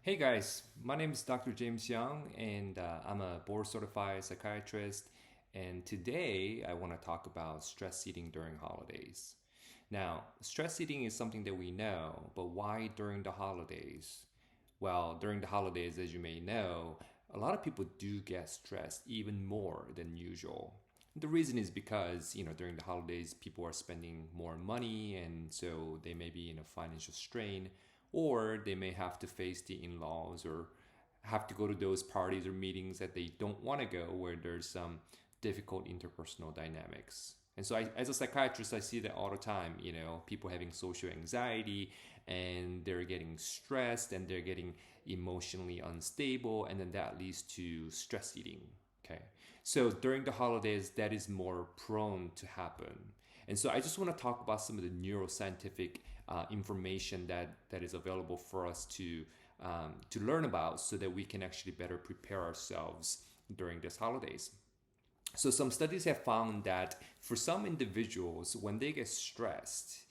Hey guys, my name is Dr. James Young, and I'm a board certified psychiatrist. And today I want to talk about stress eating during holidays. Now, stress eating is something that we know, but why during the holidays? Well, during the holidays, as you may know, a lot of people do get stressed even more than usual. The reason is because, during the holidays, people are spending more money and so they may be in a financial strain, or they may have to face the in laws or have to go to those parties or meetings that they don't want to go where there's some difficult interpersonal dynamics. And so, as a psychiatrist, I see that all the time. People having social anxiety and they're getting stressed and they're getting emotionally unstable, and then that leads to stress eating. Okay, so during the holidays, that is more prone to happen. And so, I just want to talk about some of the neuroscientific information that is available for us to learn about, so that we can actually better prepare ourselves during these holidays. So some studies have found that for some individuals, when they get stressed,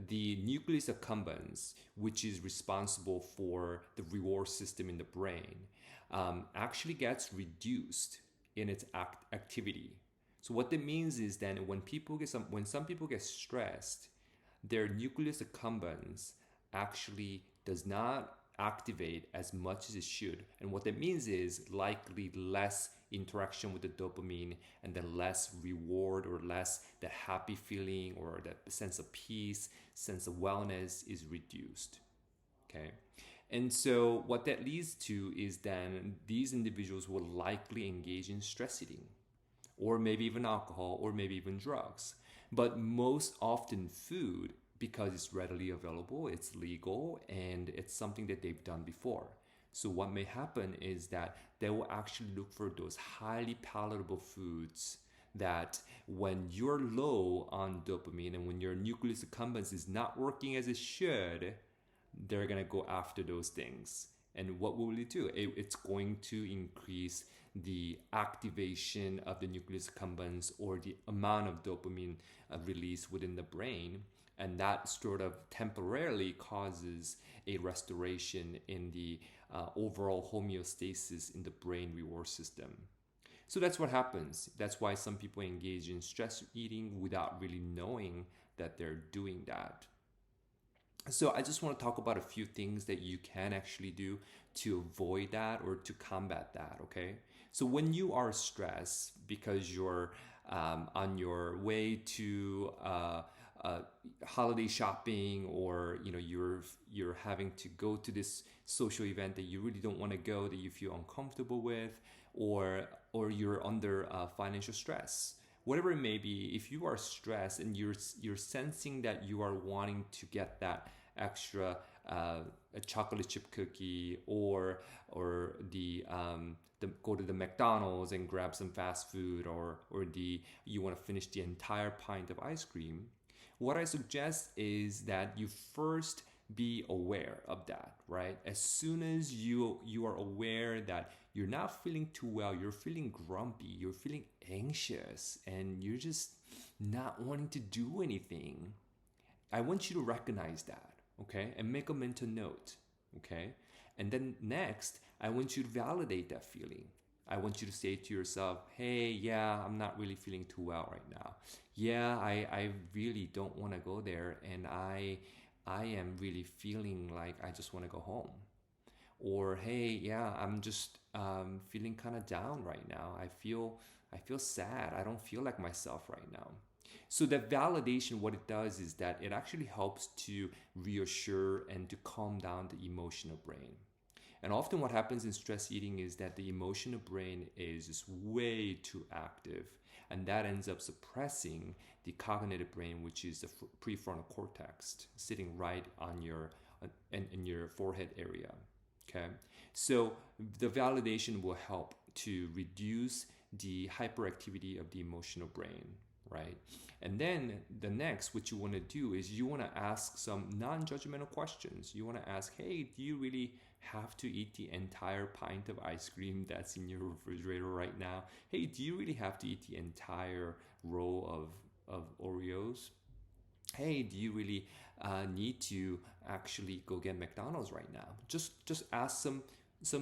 the nucleus accumbens, which is responsible for the reward system in the brain, actually gets reduced in its activity. So what that means is then when some people get stressed, their nucleus accumbens actually does not activate as much as it should. And what that means is likely less interaction with the dopamine, and then less reward, or less the happy feeling or that sense of peace, sense of wellness is reduced. Okay. And so what that leads to is then these individuals will likely engage in stress eating, or maybe even alcohol, or maybe even drugs. But most often food, because it's readily available, it's legal, and it's something that they've done before. So what may happen is that they will actually look for those highly palatable foods that when you're low on dopamine and when your nucleus accumbens is not working as it should, they're going to go after those things. And what will it do? It's going to increase the activation of the nucleus accumbens, or the amount of dopamine released within the brain. And that sort of temporarily causes a restoration in the overall homeostasis in the brain reward system. So that's what happens. That's why some people engage in stress eating without really knowing that they're doing that. So I just want to talk about a few things that you can actually do to avoid that or to combat that. Okay. So when you are stressed because you're on your way to holiday shopping, or you're having to go to this social event that you really don't want to go, that you feel uncomfortable with, or you're under financial stress, whatever it may be. If you are stressed and you're sensing that you are wanting to get that extra a chocolate chip cookie, or the go to the McDonald's and grab some fast food, or the you want to finish the entire pint of ice cream, what I suggest is that you first be aware of that, right? As soon as you are aware that you're not feeling too well, you're feeling grumpy, you're feeling anxious, and you're just not wanting to do anything, I want you to recognize that, okay? And make a mental note, okay? And then next, I want you to validate that feeling. I want you to say to yourself, hey, yeah, I'm not really feeling too well right now. Yeah, I really don't want to go there, and I am really feeling like I just want to go home. Or hey, yeah, I'm just feeling kind of down right now. I feel sad. I don't feel like myself right now. So that validation, what it does is that it actually helps to reassure and to calm down the emotional brain. And often what happens in stress eating is that the emotional brain is just way too active, and that ends up suppressing the cognitive brain, which is the prefrontal cortex, sitting right on your in your forehead area. Okay, so the validation will help to reduce the hyperactivity of the emotional brain, right? And then the next, what you want to do is you want to ask some non-judgmental questions. You want to ask, hey, do you really have to eat the entire pint of ice cream that's in your refrigerator right now? Hey, do you really have to eat the entire roll of Oreos? hey, do you really need to actually go get McDonald's right now? Just ask some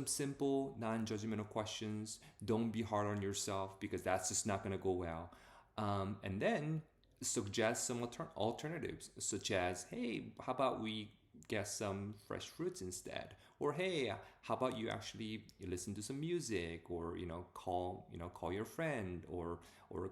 simple non-judgmental questions. Don't be hard on yourself because that's just not going to go well. And then suggest some alternatives, such as, hey, how about we get some fresh fruits instead? Or hey, how about you actually listen to some music, or call your friend, or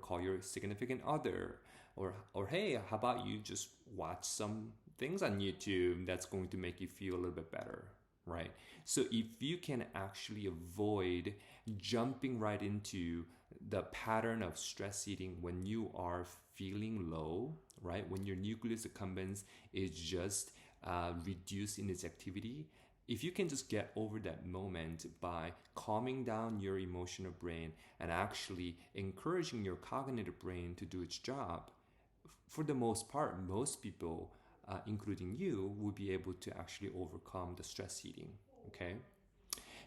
call your significant other, or hey, how about you just watch some things on YouTube that's going to make you feel a little bit better, right? So if you can actually avoid jumping right into the pattern of stress eating when you are feeling low, right? When your nucleus accumbens is just reduced in its activity, if you can just get over that moment by calming down your emotional brain and actually encouraging your cognitive brain to do its job, for the most part, most people, including you, will be able to actually overcome the stress eating. Okay.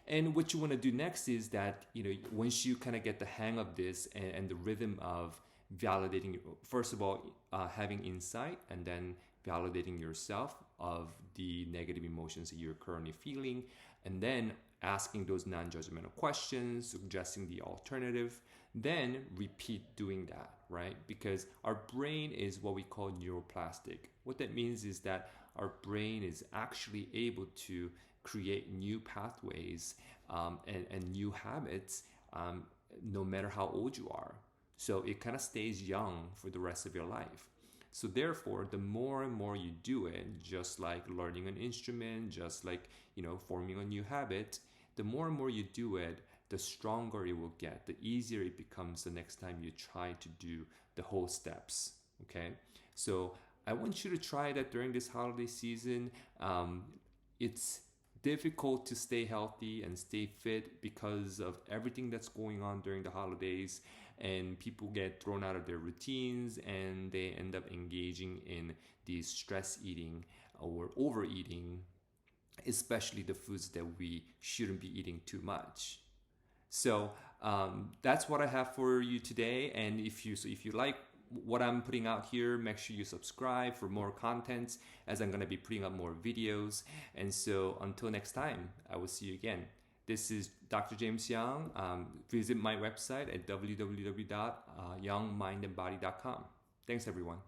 And what you want to do next is that, once you kind of get the hang of this, and the rhythm of validating, first of all, having insight, and then validating yourself of the negative emotions that you're currently feeling, and then asking those non-judgmental questions, suggesting the alternative, then repeat doing that, right? Because our brain is what we call neuroplastic. What that means is that our brain is actually able to create new pathways, and new habits, no matter how old you are. So it kind of stays young for the rest of your life. So therefore, the more and more you do it, just like learning an instrument, just like forming a new habit, the more and more you do it, the stronger it will get, the easier it becomes the next time you try to do the whole steps. Okay, so I want you to try that during this holiday season. It's difficult to stay healthy and stay fit because of everything that's going on during the holidays, and people get thrown out of their routines and they end up engaging in these stress eating or overeating, especially the foods that we shouldn't be eating too much. So that's what I have for you today. And if you like what I'm putting out here, make sure you subscribe for more content, as I'm going to be putting up more videos. And so until next time, I will see you again. This is Dr. James Young. Visit my website at www.youngmindandbody.com. Thanks, everyone.